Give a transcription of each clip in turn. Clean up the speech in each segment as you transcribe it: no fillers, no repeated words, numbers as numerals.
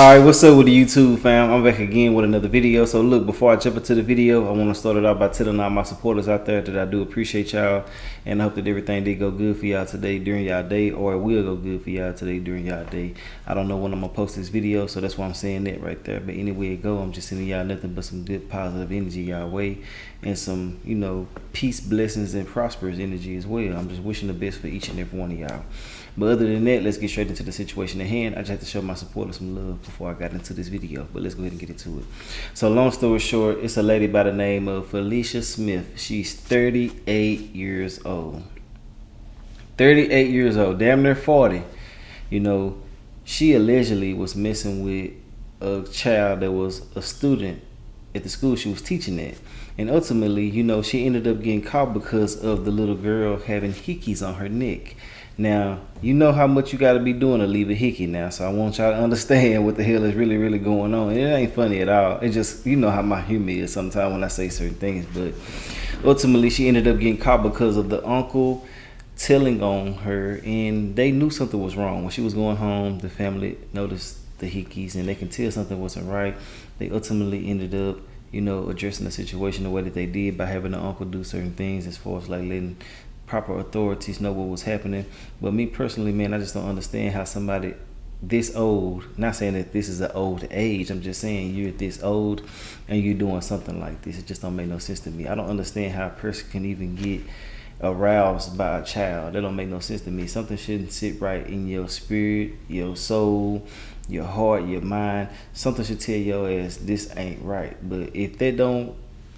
Alright, what's up with the YouTube fam? I'm back again with another video. So look, before I jump into the video, I want to start it out by telling all my supporters out there that I do appreciate y'all, and I hope that everything did go good for y'all today during y'all day, or it will go good for y'all today during y'all day. I don't know when I'm gonna post this video, so that's why I'm saying that right there. But anyway it go, I'm just sending y'all nothing but some good positive energy y'all way, and some, you know, peace, blessings, and prosperous energy as well. I'm just wishing the best for each and every one of y'all. But other than that, let's get straight into the situation at hand. I just had to show my supporters some love before I got into this video, but let's go ahead and get into it. So long story short, it's a lady by the name of Felicia Smith. She's 38 years old. 38 years old, damn near 40. You know, she allegedly was messing with a child that was a student at the school she was teaching at. And ultimately, you know, she ended up getting caught because of the little girl having hickeys on her neck. Now, you know how much you got to be doing to leave a hickey now, so I want y'all to understand what the hell is really going on. And it ain't funny at all. It just, you know how my humor is sometimes when I say certain things. But ultimately, she ended up getting caught because of the uncle telling on her, and they knew something was wrong. When she was going home, the family noticed the hickeys, and they can tell something wasn't right. They ultimately ended up, you know, addressing the situation the way that they did by having the uncle do certain things as far as like letting proper authorities know what was happening. But me personally, man, I just don't understand how somebody this old, not saying that this is an old age, I'm just saying you're this old and you're doing something like this. It just don't make no sense to me. I don't understand how a person can even get aroused by a child. That don't make no sense to me. Something shouldn't sit right in your spirit, your soul, your heart, your mind. Something should tell your ass this ain't right. But if that don't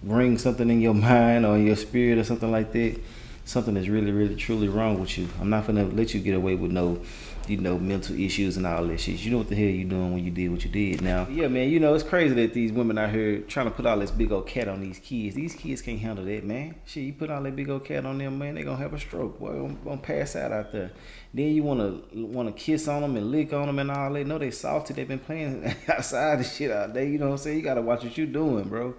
bring something in your mind or your spirit or something like that, something is really truly wrong with you. I'm not gonna let you get away with no, you know, mental issues and all that shit. You know what the hell you doing when you did what you did. Now, yeah, man, you know, it's crazy that these women out here trying to put all this big old cat on these kids. These kids can't handle that, man. Shit, you put all that big old cat on them, man, they gonna have a stroke. Boy, gonna pass out there. Then you wanna kiss on them and lick on them and all that. No, they salty. They've been playing outside the shit all day. You know what I'm saying? You gotta watch what you doing, bro.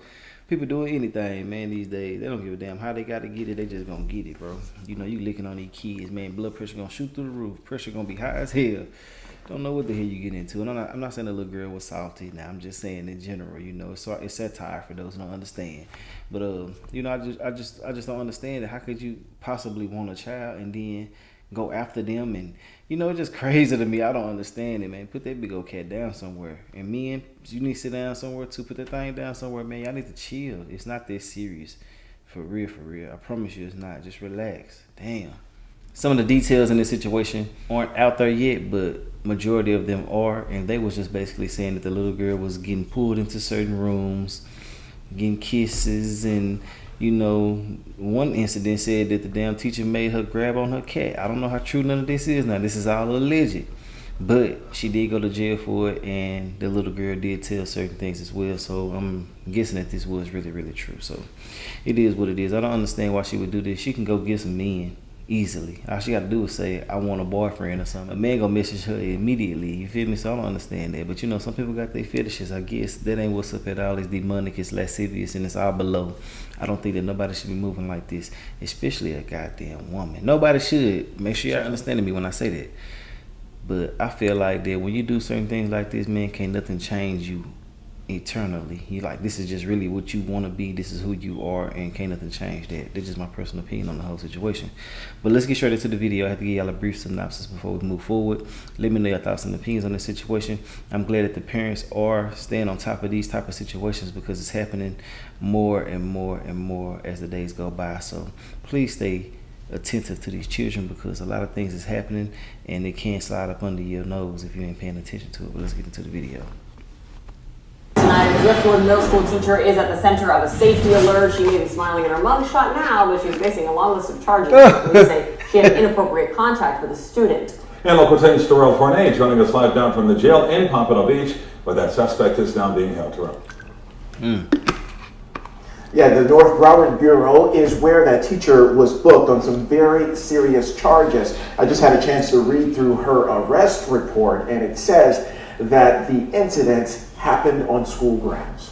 People doing anything, man, these days. They don't give a damn how they got to get it. They just gonna get it, bro. You know, you licking on these kids, man. Blood pressure gonna shoot through the roof. Pressure gonna be high as hell. Don't know what the hell you get into. And I'm not saying the little girl was salty. Now I'm just saying in general, you know, it's satire for those who don't understand. But you know, I just don't understand it. How could you possibly want a child and then go after them? And you know, it's just crazy to me. I don't understand it, man. Put that big old cat down somewhere. And men, you need to sit down somewhere too. Put that thing down somewhere, man. Y'all need to chill. It's not that serious. For real. I promise you it's not. Just relax. Damn. Some of the details in this situation aren't out there yet, but majority of them are. And they was just basically saying that the little girl was getting pulled into certain rooms, getting kisses, and you know, one incident said that the damn teacher made her grab on her cat. I don't know how true none of this is. Now, this is all alleged. But she did go to jail for it, and the little girl did tell certain things as well. So I'm guessing that this was really true. So it is what it is. I don't understand why she would do this. She can go get some men easily. All she got to do is say, I want a boyfriend or something. A man gonna message her immediately. You feel me? So I don't understand that. But you know, some people got their fetishes. I guess that ain't what's up at all. It's demonic, it's lascivious, and it's all below. I don't think that nobody should be moving like this, especially a goddamn woman. Nobody should. Make sure y'all understanding me when I say that. But I feel like that when you do certain things like this, man, can't nothing change you eternally. You like, this is just really what you want to be. This is who you are, and can't nothing change that. That's just my personal opinion on the whole situation. But let's get straight into the video. I have to give y'all a brief synopsis before we move forward. Let me know your thoughts and opinions on this situation. I'm glad that the parents are staying on top of these type of situations, because it's happening more and more as the days go by. So please stay attentive to these children, because a lot of things is happening and it can slide up under your nose if you ain't paying attention to it. But let's get into the video. Tonight, a Driftwood Middle School teacher is at the center of a safety alert. She may be smiling in her mugshot now, but she's facing a long list of charges. Police say she had inappropriate contact with a student. And local 10's Terrell Fornay joining us live down from the jail in Pompano Beach, where that suspect is now being held. Terrell. Yeah, the North Broward Bureau is where that teacher was booked on some very serious charges. I just had a chance to read through her arrest report, and it says that the incident happened on school grounds.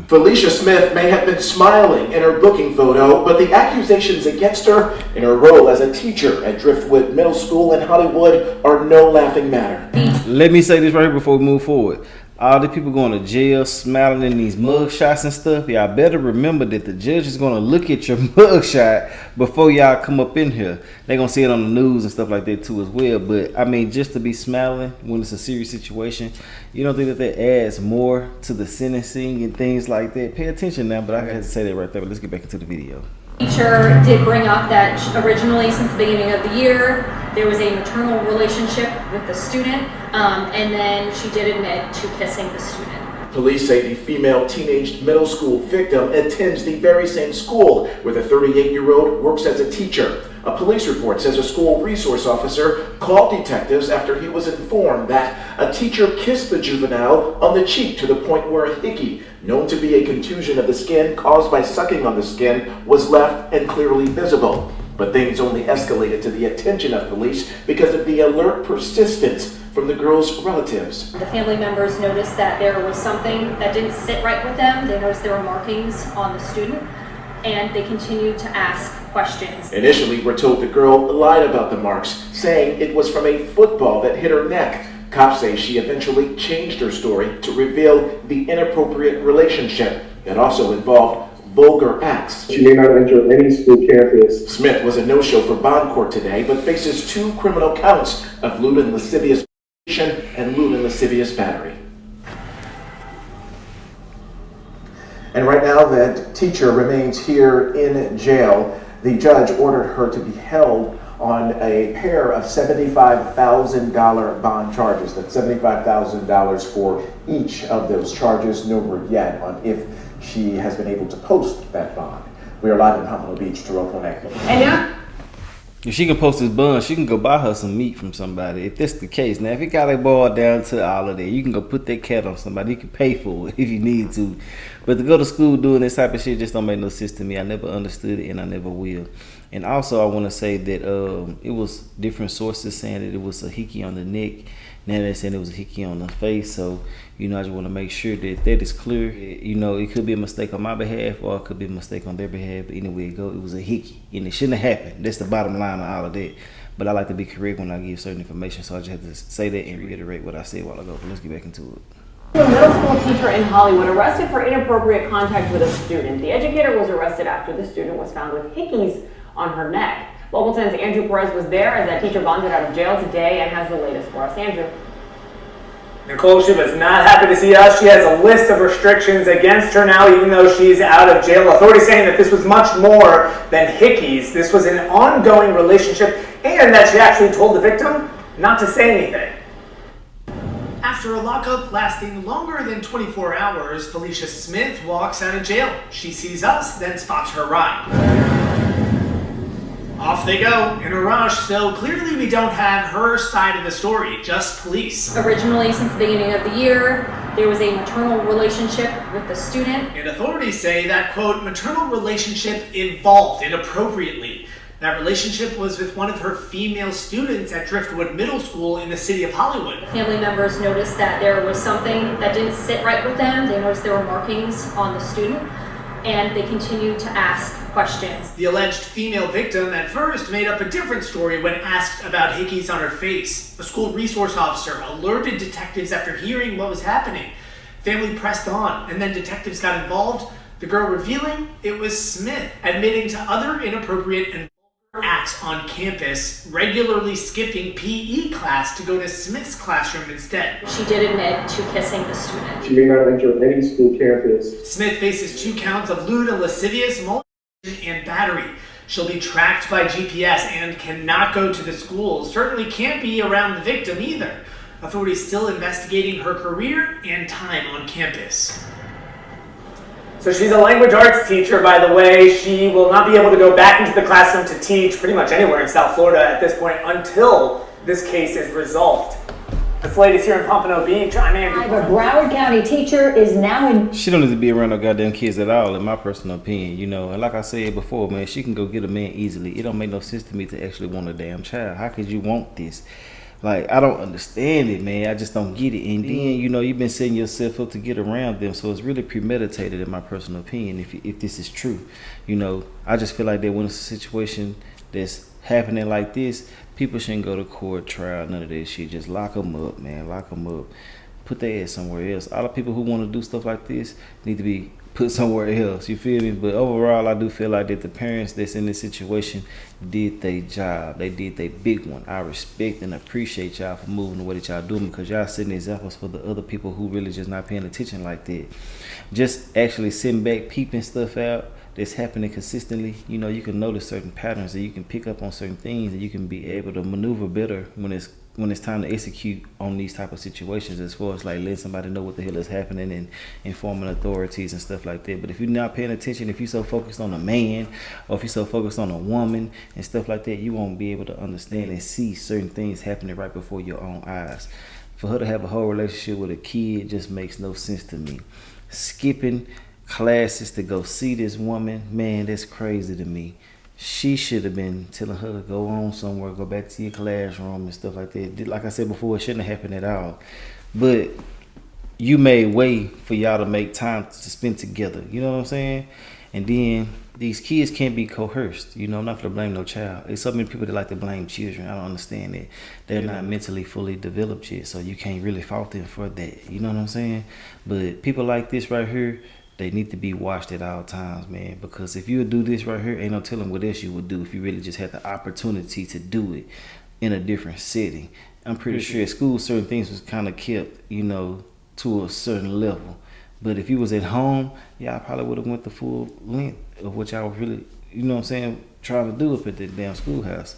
Felicia Smith may have been smiling in her booking photo, but the accusations against her in her role as a teacher at Driftwood Middle School in Hollywood are no laughing matter. Let me say this right here before we move forward. All the people going to jail smiling in these mug shots and stuff, y'all better remember that the judge is going to look at your mug shot before y'all come up in here. They're going to see it on the news and stuff like that too as well. But I mean, just to be smiling when it's a serious situation, you don't think that adds more to the sentencing and things like that? Pay attention now, but I had to say that right there. But let's get back into the video. Teacher did bring up that originally, since the beginning of the year, there was a maternal relationship with the student, and then she did admit to kissing the student. Police say the female teenage middle school victim attends the very same school where the 38-year-old works as a teacher. A police report says a school resource officer called detectives after he was informed that a teacher kissed the juvenile on the cheek to the point where a hickey, known to be a contusion of the skin caused by sucking on the skin, was left and clearly visible. But things only escalated to the attention of police because of the alert persistence from the girl's relatives. The family members noticed that there was something that didn't sit right with them. They noticed there were markings on the student, and they continued to ask questions. Initially, we're told the girl lied about the marks, saying it was from a football that hit her neck. Cops say she eventually changed her story to reveal the inappropriate relationship that also involved vulgar acts. She may not enter any school campus. Smith was a no-show for bond court today, but faces 2 criminal counts of lewd and lascivious and lewd and lascivious battery. And right now, that teacher remains here in jail. The judge ordered her to be held on a pair of $75,000 bond charges. That's $75,000 for each of those charges. No word yet on if she has been able to post that bond. We are live in Pompano Beach. Terrell Fournette. And now, If she can post this bun, she can go buy her some meat from somebody. If that's the case. Now, if it got to boil down to all of that, you can go put that cat on somebody. You can pay for it if you need to. But to go to school doing this type of shit just don't make no sense to me. I never understood it, and I never will. And also, I want to say that it was different sources saying that it was a hickey on the neck. Now they're saying it was a hickey on the face. So, you know, I just want to make sure that that is clear. You know, it could be a mistake on my behalf or it could be a mistake on their behalf. But anyway it go, it was a hickey. And it shouldn't have happened. That's the bottom line of all of that. But I like to be correct when I give certain information. So I just have to say that and reiterate what I said a while ago. But let's get back into it. A middle school teacher in Hollywood arrested for inappropriate contact with a student. The educator was arrested after the student was found with hickeys on her neck. Local 10's Andrew Perez was there as that teacher bonded out of jail today and has the latest for us. Andrew. Nicole, she was not happy to see us. She has a list of restrictions against her now, even though she's out of jail. Authorities saying that this was much more than hickeys. This was an ongoing relationship, and that she actually told the victim not to say anything. After a lockup lasting longer than 24 hours, Felicia Smith walks out of jail. She sees us, then spots her ride. Off they go in a rush, so clearly we don't have her side of the story, just police. Originally, since the beginning of the year, there was a maternal relationship with the student. And authorities say that, quote, maternal relationship evolved inappropriately. That relationship was with one of her female students at Driftwood Middle School in the city of Hollywood. Family members noticed that there was something that didn't sit right with them. They noticed there were markings on the student, and they continued to ask questions. The alleged female victim at first made up a different story when asked about hickeys on her face. A school resource officer alerted detectives after hearing what was happening. Family pressed on, and then detectives got involved. The girl revealing it was Smith, admitting to other inappropriate and acts on campus, regularly skipping PE class to go to Smith's classroom instead. She did admit to kissing the student. She may not enter any school campus. Smith faces 2 counts of lewd and lascivious molestation and battery. She'll be tracked by GPS and cannot go to the school. Certainly can't be around the victim either. Authorities still investigating her career and time on campus. So she's a language arts teacher, by the way. She will not be able to go back into the classroom to teach pretty much anywhere in South Florida at this point until this case is resolved. This lady's here in Pompano Beach. I'm Andrew. A Broward County teacher is now in... She don't need to be around no goddamn kids at all, in my personal opinion, you know. And like I said before, man, she can go get a man easily. It don't make no sense to me to actually want a damn child. How could you want this? Like, I don't understand it, man. I just don't get it. And then, you know, you've been setting yourself up to get around them. So it's really premeditated, in my personal opinion, if this is true. You know, I just feel like that when it's a situation that's happening like this, people shouldn't go to court, trial, none of that shit. Just lock them up, man. Lock them up. Put their ass somewhere else. All the people who want to do stuff like this need to be put somewhere else. You feel me? But overall, I do feel like that the parents that's in this situation did their job. They did their big one. I respect and appreciate y'all for moving the way that y'all doing, because y'all setting examples for the other people who really just not paying attention like that. Just actually sitting back, peeping stuff out that's happening consistently. You know, you can notice certain patterns and you can pick up on certain things, and you can be able to maneuver better when it's time to execute on these type of situations, as far as like letting somebody know what the hell is happening and informing authorities and stuff like that. But if you're not paying attention, if you're so focused on a man, or if you're so focused on a woman and stuff like that, you won't be able to understand and see certain things happening right before your own eyes. For her to have a whole relationship with a kid just makes no sense to me. Skipping classes to go see this woman, man, that's crazy to me. She should have been telling her to go on somewhere, go back to your classroom and stuff like that. Like I said before, it shouldn't have happened at all. But you made way for y'all to make time to spend together. You know what I'm saying? And then these kids can't be coerced. You know, I'm not going to blame no child. There's so many people that like to blame children. I don't understand that. They're not mentally fully developed yet, so you can't really fault them for that. You know what I'm saying? But people like this right here, they need to be watched at all times, man. Because if you would do this right here, ain't no telling what else you would do if you really just had the opportunity to do it in a different setting. I'm pretty sure at school, certain things was kind of kept, you know, to a certain level. But if you was at home, y'all probably would have went the full length of what y'all was really, you know what I'm saying, trying to do up at the damn schoolhouse.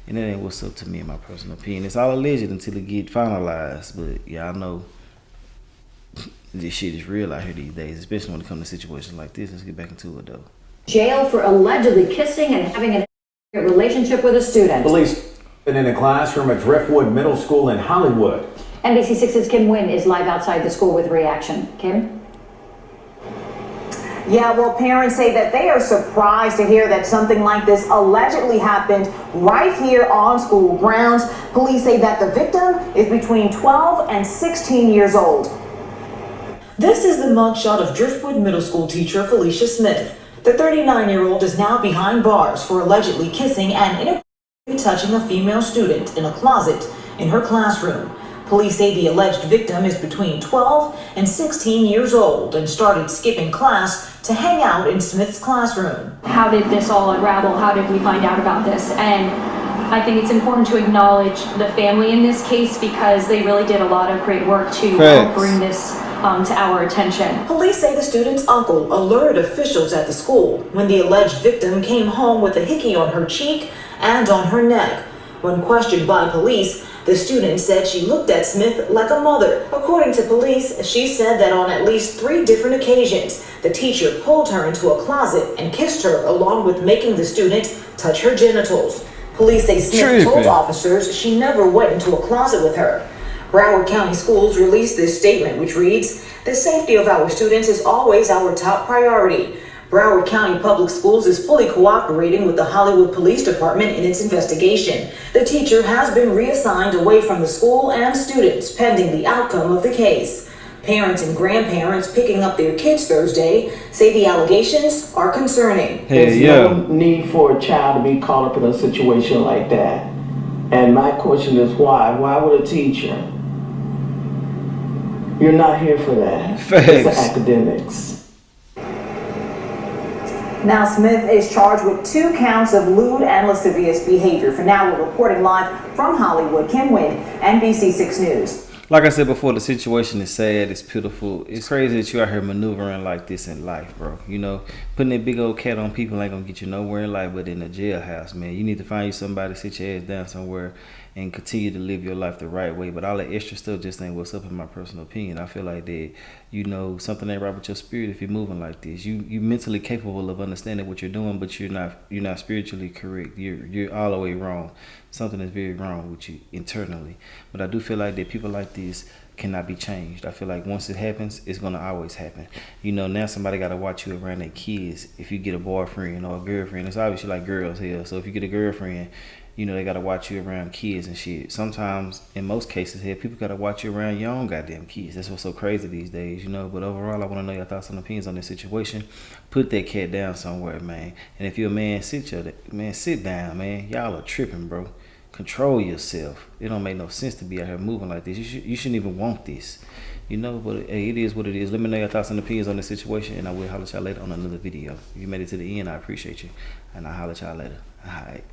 And that ain't what's up to me, in my personal opinion. It's all alleged until it get finalized. But y'all know this shit is real out here these days, especially when it comes to situations like this. Let's get back into it, though. Jail for allegedly kissing and having an relationship with a student. Police been in a classroom at Driftwood Middle School in Hollywood. NBC6's Kim Nguyen is live outside the school with reaction. Kim? Yeah, well, parents say that they are surprised to hear that something like this allegedly happened right here on school grounds. Police say that the victim is between 12 and 16 years old. This is the mugshot of Driftwood Middle School teacher Felicia Smith. The 39-year-old is now behind bars for allegedly kissing and inappropriately touching a female student in a closet in her classroom. Police say the alleged victim is between 12 and 16 years old and started skipping class to hang out in Smith's classroom. How did this all unravel? How did we find out about this? And I think it's important to acknowledge the family in this case, because they really did a lot of great work to help bring this to our attention. Police say the student's uncle alerted officials at the school when the alleged victim came home with a hickey on her cheek and on her neck. When questioned by police, the student said she looked at Smith like a mother. According to police, she said that on at least 3 different occasions, the teacher pulled her into a closet and kissed her, along with making the student touch her genitals. Police say Smith told officers she never went into a closet with her. Broward County Schools released this statement, which reads, "The safety of our students is always our top priority. Broward County Public Schools is fully cooperating with the Hollywood Police Department in its investigation. The teacher has been reassigned away from the school and students pending the outcome of the case." Parents and grandparents picking up their kids Thursday say the allegations are concerning. There's no need for a child to be caught up in a situation like that. And my question is why? Why would a teacher? You're not here for that. It's the academics. Now Smith is charged with 2 counts of lewd and lascivious behavior. For now, we're reporting live from Hollywood. Kim Nguyen, NBC6 News. Like I said before, the situation is sad, it's pitiful. It's crazy that you out here maneuvering like this in life, bro. You know, putting that big old cat on people ain't gonna get you nowhere in life but in a jailhouse, man. You need to find you somebody, sit your ass down somewhere and continue to live your life the right way. But all that extra stuff just ain't what's up, in my personal opinion. I feel like that, you know, something ain't right with your spirit if you're moving like this. You mentally capable of understanding what you're doing, but you're not spiritually correct. You're all the way wrong. Something is very wrong with you internally. But I do feel like that people like this cannot be changed. I feel like once it happens, it's gonna always happen. You know, now somebody gotta watch you around their kids. If you get a boyfriend or a girlfriend, it's obviously like girls here. So if you get a girlfriend you know, they gotta watch you around kids and shit. Sometimes, in most cases here, people gotta watch you around your own goddamn kids. That's what's so crazy these days, you know. But overall, I wanna know your thoughts and opinions on this situation. Put that cat down somewhere, man. And if you're a man, sit down, man. Y'all are tripping, bro. Control yourself. It don't make no sense to be out here moving like this. You shouldn't even want this, you know. But hey, it is what it is. Let me know your thoughts and opinions on this situation, and I will holler at y'all later on another video. If you made it to the end, I appreciate you, and I'll holler at y'all later. All right.